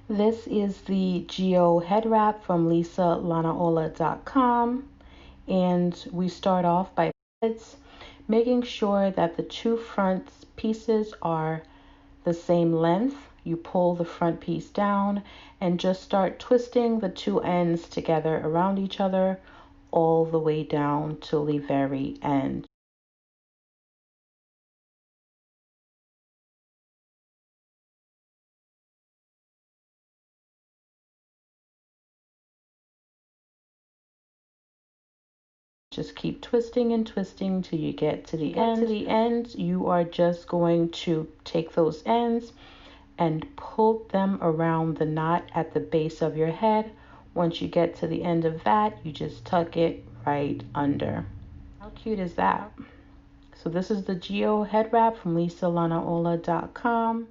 This is the Geo head wrap from Lanaola.com, and we start off by making sure that the two front pieces are the same length. You pull the front piece down and just start twisting the two ends together around each other all the way down till the very end. Just keep twisting and twisting till you get to the end. To the end, you are just going to take those ends and pull them around the knot at the base of your head. Once you get to the end of that, you just tuck it right under. How cute is that? So this is the Geo head wrap from Lanaola.com.